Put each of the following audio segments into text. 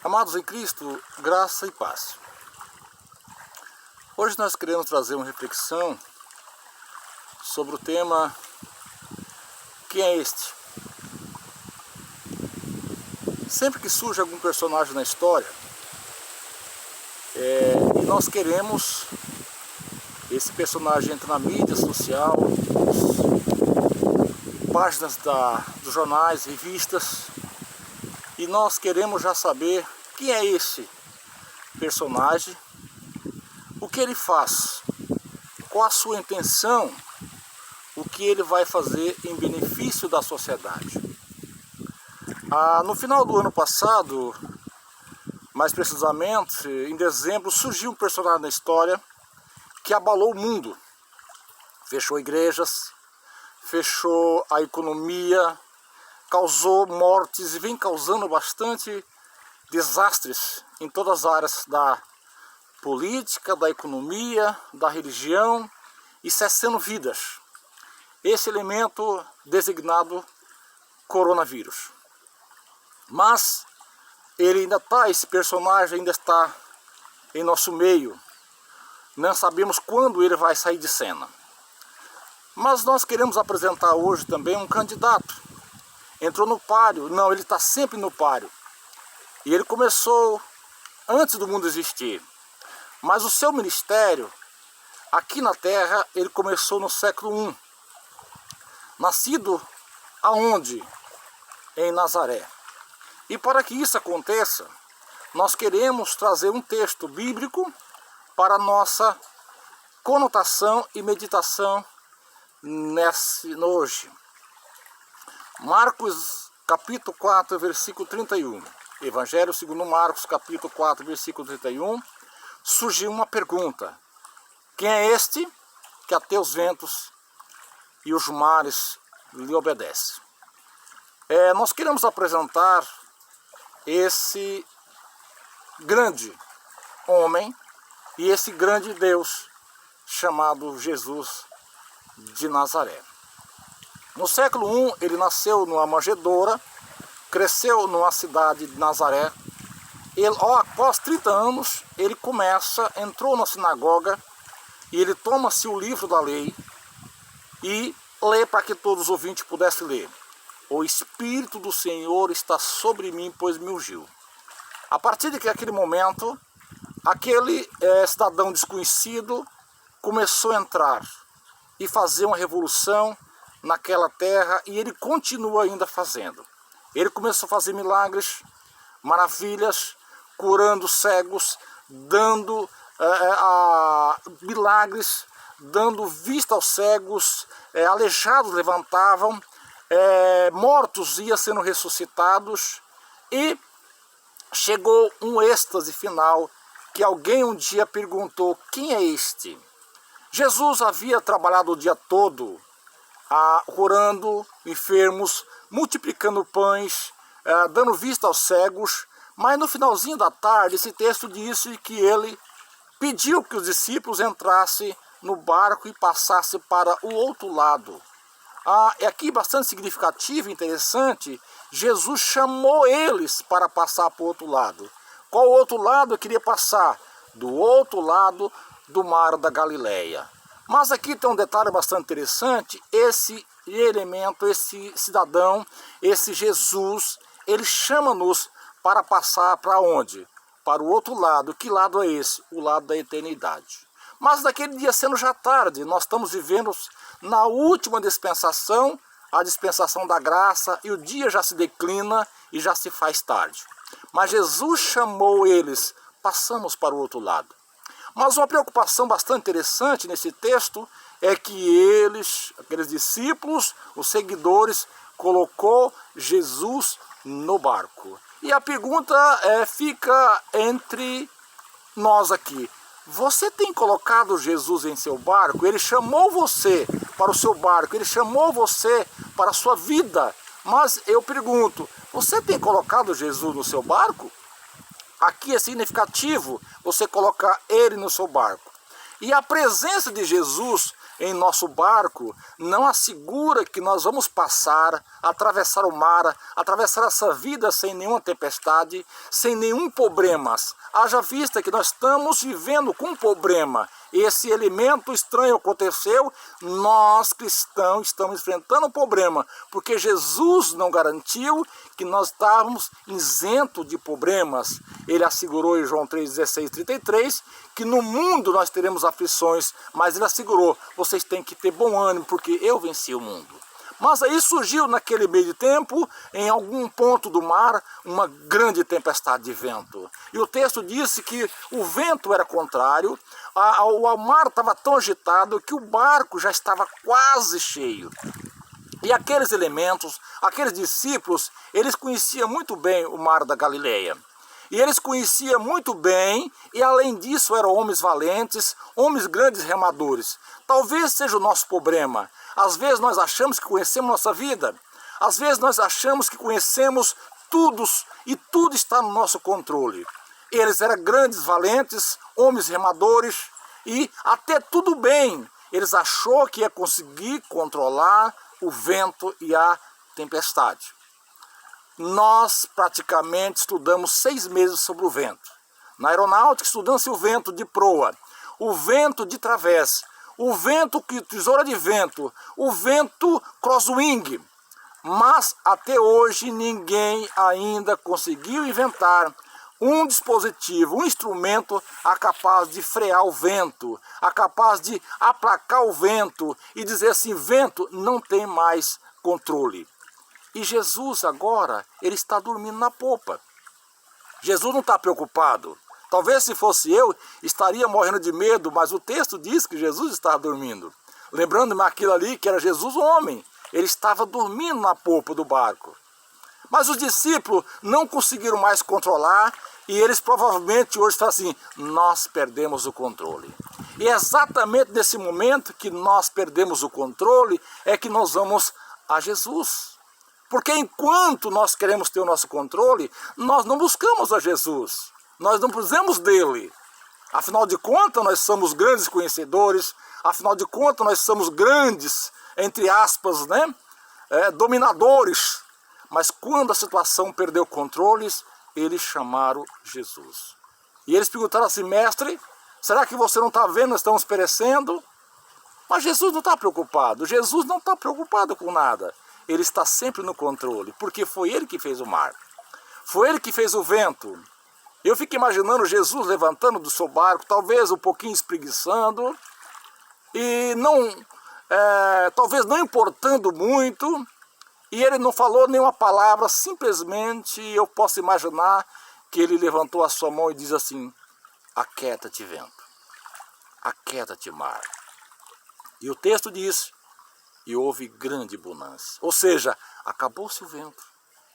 Amados em Cristo, graça e paz. Hoje nós queremos trazer uma reflexão sobre o tema Quem é este? Sempre que surge algum personagem na história, e nós queremos, esse personagem entra na mídia social, páginas dos jornais, revistas, e nós queremos já saber quem é esse personagem, o que ele faz, qual a sua intenção, o que ele vai fazer em benefício da sociedade. No final do ano passado, mais precisamente em dezembro, surgiu um personagem na história que abalou o mundo, fechou igrejas, fechou a economia, causou mortes e vem causando bastante desastres em todas as áreas da política, da economia, da religião e cessando vidas. Esse elemento designado coronavírus. Mas ele ainda está, esse personagem ainda está em nosso meio. Não sabemos quando ele vai sair de cena. Mas nós queremos apresentar hoje também um candidato. Entrou no páreo, não, ele está sempre no páreo. E ele começou antes do mundo existir. Mas o seu ministério, aqui na Terra, ele começou no século I. Nascido aonde? Em Nazaré. E para que isso aconteça, nós queremos trazer um texto bíblico para nossa conotação e meditação hoje. Marcos capítulo 4, versículo 31. Evangelho segundo Marcos capítulo 4, versículo 31. Surgiu uma pergunta. Quem é este que até os ventos e os mares lhe obedecem? Nós queremos apresentar esse grande homem e esse grande Deus chamado Jesus de Nazaré. No século I, ele nasceu numa manjedoura, cresceu numa cidade de Nazaré. Após 30 anos, ele entrou na sinagoga e ele toma-se o livro da lei e lê para que todos os ouvintes pudessem ler. O Espírito do Senhor está sobre mim, pois me ungiu. A partir daquele momento, aquele cidadão desconhecido começou a entrar e fazer uma revolução naquela terra, e ele continua ainda fazendo. Ele começou a fazer milagres, maravilhas, curando cegos, dando milagres, dando vista aos cegos, aleijados levantavam, mortos iam sendo ressuscitados, e chegou um êxtase final, que alguém um dia perguntou, quem é este? Jesus havia trabalhado o dia todo, curando enfermos, multiplicando pães, dando vista aos cegos, mas no finalzinho da tarde, esse texto disse que ele pediu que os discípulos entrassem no barco e passassem para o outro lado. É aqui bastante significativo e interessante, Jesus chamou eles para passar para o outro lado. Qual outro lado eu queria passar? Do outro lado do mar da Galileia. Mas aqui tem um detalhe bastante interessante, esse elemento, esse cidadão, esse Jesus, ele chama-nos para passar para onde? Para o outro lado. Que lado é esse? O lado da eternidade. Mas naquele dia, sendo já tarde, nós estamos vivendo na última dispensação, a dispensação da graça, e o dia já se declina e já se faz tarde. Mas Jesus chamou eles, passamos para o outro lado. Mas uma preocupação bastante interessante nesse texto é que aqueles discípulos, os seguidores, colocou Jesus no barco. E a pergunta fica entre nós aqui. Você tem colocado Jesus em seu barco? Ele chamou você para o seu barco, ele chamou você para a sua vida. Mas eu pergunto, você tem colocado Jesus no seu barco? Aqui é significativo você colocar ele no seu barco. E a presença de Jesus em nosso barco não assegura que nós vamos passar, atravessar o mar, atravessar essa vida sem nenhuma tempestade, sem nenhum problema. Haja vista que nós estamos vivendo com um problema. Esse elemento estranho aconteceu, nós cristãos estamos enfrentando um problema, porque Jesus não garantiu que nós estávamos isentos de problemas. Ele assegurou em João 3,16, 33, que no mundo nós teremos aflições, mas ele assegurou, vocês têm que ter bom ânimo, porque eu venci o mundo. Mas aí surgiu naquele meio de tempo, em algum ponto do mar, uma grande tempestade de vento. E o texto disse que o vento era contrário, o mar estava tão agitado que o barco já estava quase cheio. E aqueles elementos, aqueles discípulos, eles conheciam muito bem o mar da Galileia. E eles conheciam muito bem, e além disso eram homens valentes, homens grandes remadores. Talvez seja o nosso problema. Às vezes nós achamos que conhecemos nossa vida. Às vezes nós achamos que conhecemos tudo e tudo está no nosso controle. Eles eram grandes, valentes, homens remadores e até tudo bem. Eles achou que ia conseguir controlar o vento e a tempestade. Nós praticamente estudamos 6 meses sobre o vento. Na aeronáutica estudamos o vento de proa, o vento de través, o vento que tesoura de vento, o vento crosswind. Mas até hoje ninguém ainda conseguiu inventar um dispositivo, um instrumento capaz de frear o vento, capaz de aplacar o vento e dizer assim, vento não tem mais controle. E Jesus agora, ele está dormindo na popa. Jesus não está preocupado. Talvez se fosse eu, estaria morrendo de medo, mas o texto diz que Jesus estava dormindo. Lembrando-me aquilo ali que era Jesus homem. Ele estava dormindo na popa do barco. Mas os discípulos não conseguiram mais controlar e eles provavelmente hoje falam assim, nós perdemos o controle. E é exatamente nesse momento que nós perdemos o controle é que nós vamos a Jesus. Porque enquanto nós queremos ter o nosso controle, nós não buscamos a Jesus. Nós não precisamos dele. Afinal de contas, nós somos grandes conhecedores. Afinal de contas, nós somos grandes, entre aspas, né? Dominadores. Mas quando a situação perdeu controles, eles chamaram Jesus. E eles perguntaram assim, mestre, será que você não está vendo, nós estamos perecendo? Mas Jesus não está preocupado. Jesus não está preocupado com nada. Ele está sempre no controle, porque foi ele que fez o mar. Foi ele que fez o vento. Eu fico imaginando Jesus levantando do seu barco, talvez um pouquinho espreguiçando, e talvez não importando muito, e ele não falou nenhuma palavra, simplesmente eu posso imaginar que ele levantou a sua mão e diz assim, aquieta-te vento, aquieta-te mar. E o texto diz, e houve grande bonança. Ou seja, acabou-se o vento,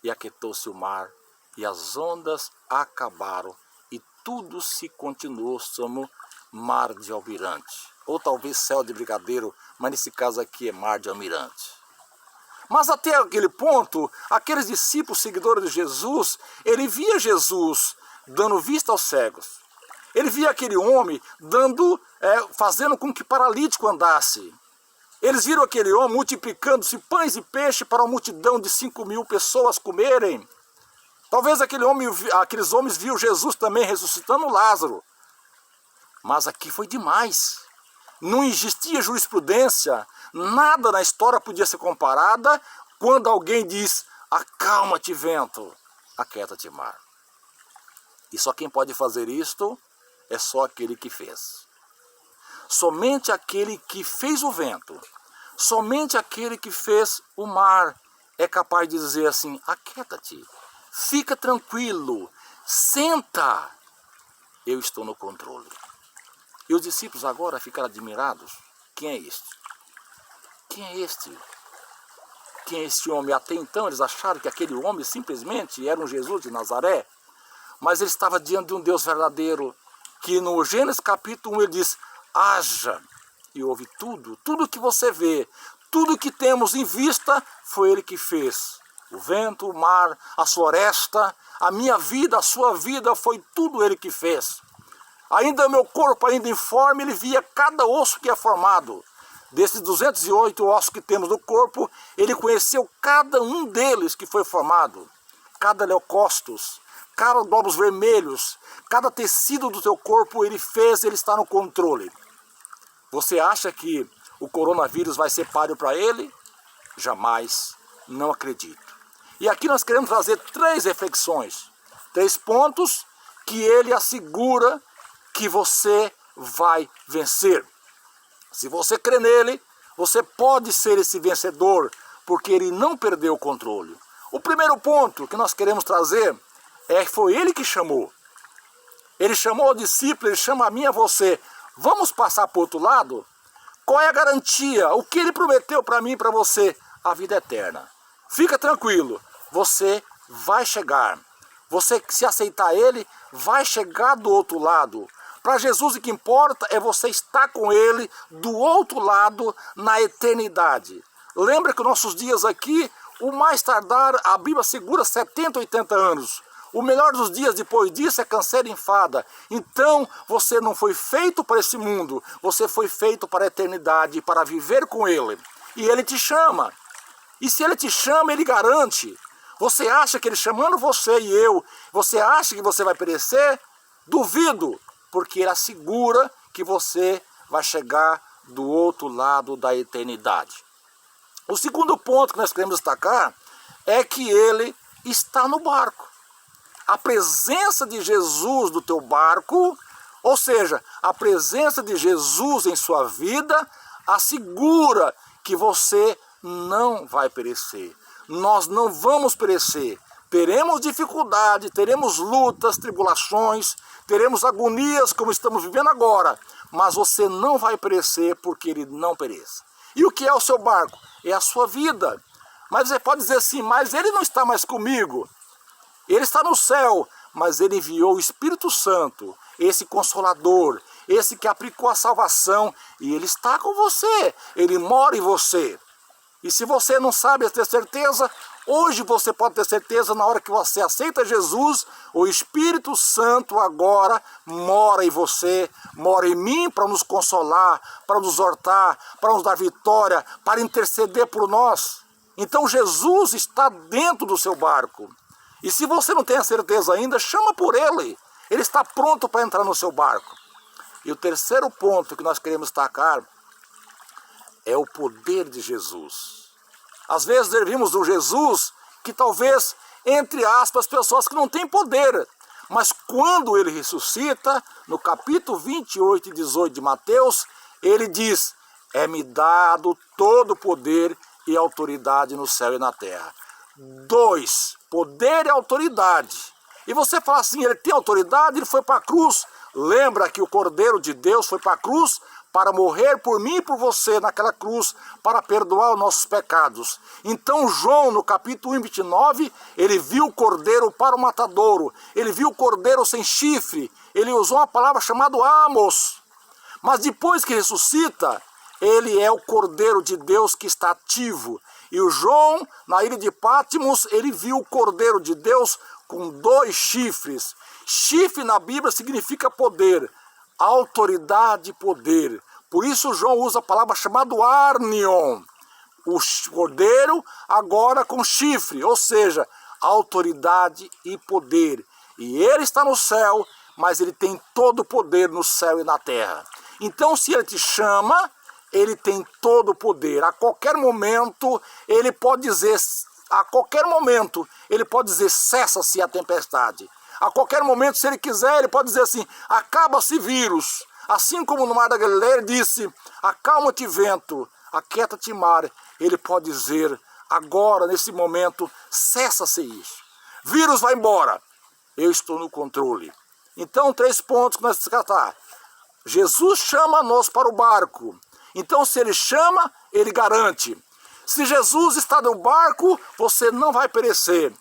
e aquietou-se o mar, e as ondas acabaram, e tudo se continuou como mar de almirante. Ou talvez céu de brigadeiro, mas nesse caso aqui é mar de almirante. Mas até aquele ponto, aqueles discípulos seguidores de Jesus, ele via Jesus dando vista aos cegos. Ele via aquele homem fazendo com que paralítico andasse. Eles viram aquele homem multiplicando-se pães e peixe para uma multidão de 5.000 pessoas comerem. Talvez aqueles homens viram Jesus também ressuscitando Lázaro. Mas aqui foi demais. Não existia jurisprudência, nada na história podia ser comparada quando alguém diz, acalma-te vento, aquieta-te mar. E só quem pode fazer isto é só aquele que fez. Somente aquele que fez o vento, somente aquele que fez o mar é capaz de dizer assim, aquieta-te, fica tranquilo, senta, eu estou no controle. E os discípulos agora ficaram admirados, quem é este? Quem é este? Quem é este homem? Até então eles acharam que aquele homem simplesmente era um Jesus de Nazaré, mas ele estava diante de um Deus verdadeiro, que no Gênesis capítulo 1 ele diz, haja, e houve tudo que você vê, tudo que temos em vista, foi ele que fez. O vento, o mar, a floresta, a minha vida, a sua vida, foi tudo ele que fez. Ainda meu corpo, ainda informe, ele via cada osso que é formado. Desses 208 ossos que temos no corpo, ele conheceu cada um deles que foi formado. Cada leucócitos, cada glóbulos vermelhos, cada tecido do teu corpo ele fez, ele está no controle. Você acha que o coronavírus vai ser páreo para ele? Jamais, não acredito. E aqui nós queremos trazer 3 reflexões, 3 pontos que ele assegura que você vai vencer. Se você crê nele, você pode ser esse vencedor, porque ele não perdeu o controle. O primeiro ponto que nós queremos trazer é que foi ele que chamou. Ele chamou o discípulo, ele chama a mim e a você. Vamos passar para o outro lado? Qual é a garantia? O que ele prometeu para mim e para você? A vida eterna. Fica tranquilo, você vai chegar. Você, se aceitar ele, vai chegar do outro lado. Para Jesus o que importa é você estar com ele do outro lado na eternidade. Lembra que os nossos dias aqui, o mais tardar, a Bíblia segura 70, 80 anos. O melhor dos dias depois disso é canseira e enfada. Então você não foi feito para esse mundo, você foi feito para a eternidade, para viver com ele. E ele te chama. E se ele te chama, ele garante. Você acha que ele chamando você e eu, você acha que você vai perecer? Duvido, porque ele assegura que você vai chegar do outro lado da eternidade. O segundo ponto que nós queremos destacar é que ele está no barco. A presença de Jesus no teu barco, ou seja, a presença de Jesus em sua vida, assegura que você não vai perecer. Nós não vamos perecer. Teremos dificuldade, teremos lutas, tribulações, teremos agonias como estamos vivendo agora, mas você não vai perecer porque ele não pereça. E o que é o seu barco? É a sua vida. Mas você pode dizer assim, mas ele não está mais comigo. Ele está no céu, mas ele enviou o Espírito Santo, esse Consolador, esse que aplicou a salvação, e ele está com você, ele mora em você. E se você não sabe ter certeza, hoje você pode ter certeza, na hora que você aceita Jesus, o Espírito Santo agora mora em você, mora em mim para nos consolar, para nos exortar, para nos dar vitória, para interceder por nós. Então Jesus está dentro do seu barco. E se você não tem a certeza ainda, chama por ele. Ele está pronto para entrar no seu barco. E o terceiro ponto que nós queremos destacar é o poder de Jesus. Às vezes servimos um Jesus que talvez, entre aspas, pessoas que não têm poder. Mas quando ele ressuscita, no capítulo 28 e 18 de Mateus, ele diz, é-me dado todo o poder e autoridade no céu e na terra. 2, poder e autoridade. E você fala assim, ele tem autoridade, ele foi para a cruz. Lembra que o Cordeiro de Deus foi para a cruz para morrer por mim e por você naquela cruz, para perdoar os nossos pecados. Então João, no capítulo 1, 29, ele viu o Cordeiro para o matadouro, ele viu o Cordeiro sem chifre, ele usou uma palavra chamada amos. Mas depois que ressuscita, ele é o Cordeiro de Deus que está ativo. E o João, na ilha de Patmos, ele viu o Cordeiro de Deus com 2 chifres. Chifre na Bíblia significa poder, autoridade e poder. Por isso João usa a palavra chamada arnion. O cordeiro agora com chifre, ou seja, autoridade e poder. E ele está no céu, mas ele tem todo o poder no céu e na terra. Então se ele te chama, ele tem todo o poder. A qualquer momento ele pode dizer, cessa-se a tempestade. A qualquer momento, se ele quiser, ele pode dizer assim, acaba-se vírus. Assim como no mar da Galileia ele disse, acalma-te vento, aquieta-te mar. Ele pode dizer, agora, nesse momento, cessa-se isso. Vírus vai embora, eu estou no controle. Então, 3 pontos que nós temos que tratar. Jesus chama-nos para o barco. Então, se ele chama, ele garante. Se Jesus está no barco, você não vai perecer.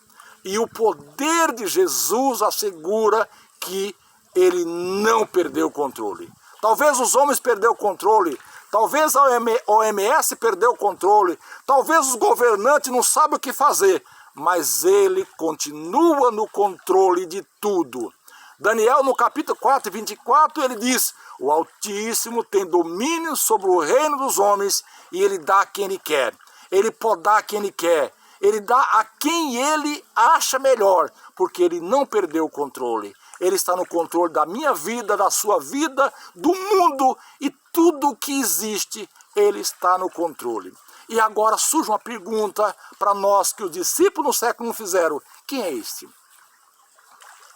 E o poder de Jesus assegura que ele não perdeu o controle. Talvez os homens perderam o controle, talvez a OMS perdeu o controle, talvez os governantes não sabem o que fazer, mas ele continua no controle de tudo. Daniel, no capítulo 4, 24, ele diz: o Altíssimo tem domínio sobre o reino dos homens e ele dá a quem ele quer. Ele pode dar a quem ele quer. Ele dá a quem ele acha melhor, porque ele não perdeu o controle. Ele está no controle da minha vida, da sua vida, do mundo e tudo que existe, ele está no controle. E agora surge uma pergunta para nós que os discípulos no século I fizeram: quem é este?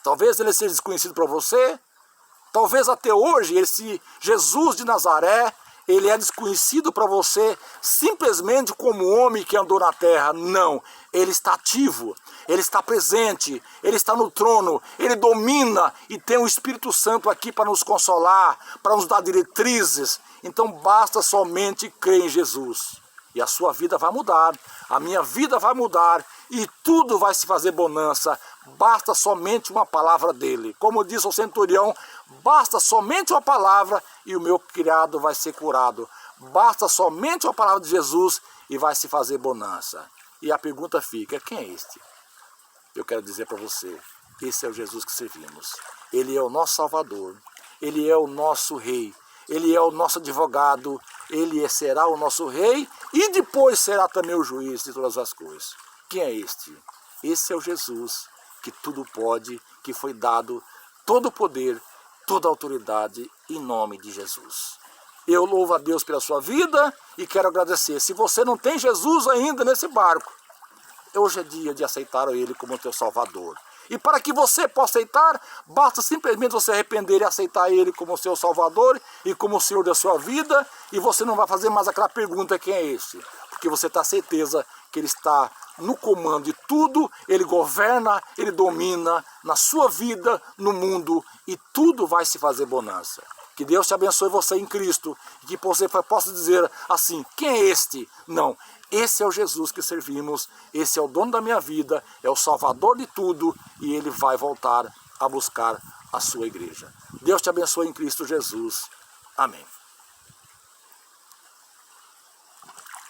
Talvez ele seja desconhecido para você, talvez até hoje esse Jesus de Nazaré, ele é desconhecido para você simplesmente como homem que andou na terra. Não, ele está ativo, ele está presente, ele está no trono, ele domina e tem o Espírito Santo aqui para nos consolar, para nos dar diretrizes. Então basta somente crer em Jesus. E a sua vida vai mudar, a minha vida vai mudar e tudo vai se fazer bonança. Basta somente uma palavra dele. Como diz o centurião, basta somente uma palavra e o meu criado vai ser curado. Basta somente uma palavra de Jesus e vai se fazer bonança. E a pergunta fica: quem é este? Eu quero dizer para você, esse é o Jesus que servimos. Ele é o nosso Salvador, ele é o nosso Rei, ele é o nosso advogado, ele será o nosso Rei e depois será também o juiz de todas as coisas. Quem é este? Esse é o Jesus que tudo pode, que foi dado todo o poder, toda a autoridade em nome de Jesus. Eu louvo a Deus pela sua vida e quero agradecer. Se você não tem Jesus ainda nesse barco, hoje é dia de aceitar ele como teu Salvador. E para que você possa aceitar, basta simplesmente você arrepender e aceitar ele como seu Salvador e como o Senhor da sua vida, e você não vai fazer mais aquela pergunta: quem é esse? Porque você está certeza que ele está no comando de tudo, ele governa, ele domina na sua vida, no mundo, e tudo vai se fazer bonança. Que Deus te abençoe você em Cristo, e que você possa dizer assim: quem é este? Não, esse é o Jesus que servimos, esse é o dono da minha vida, é o Salvador de tudo, e ele vai voltar a buscar a sua igreja. Deus te abençoe em Cristo Jesus. Amém.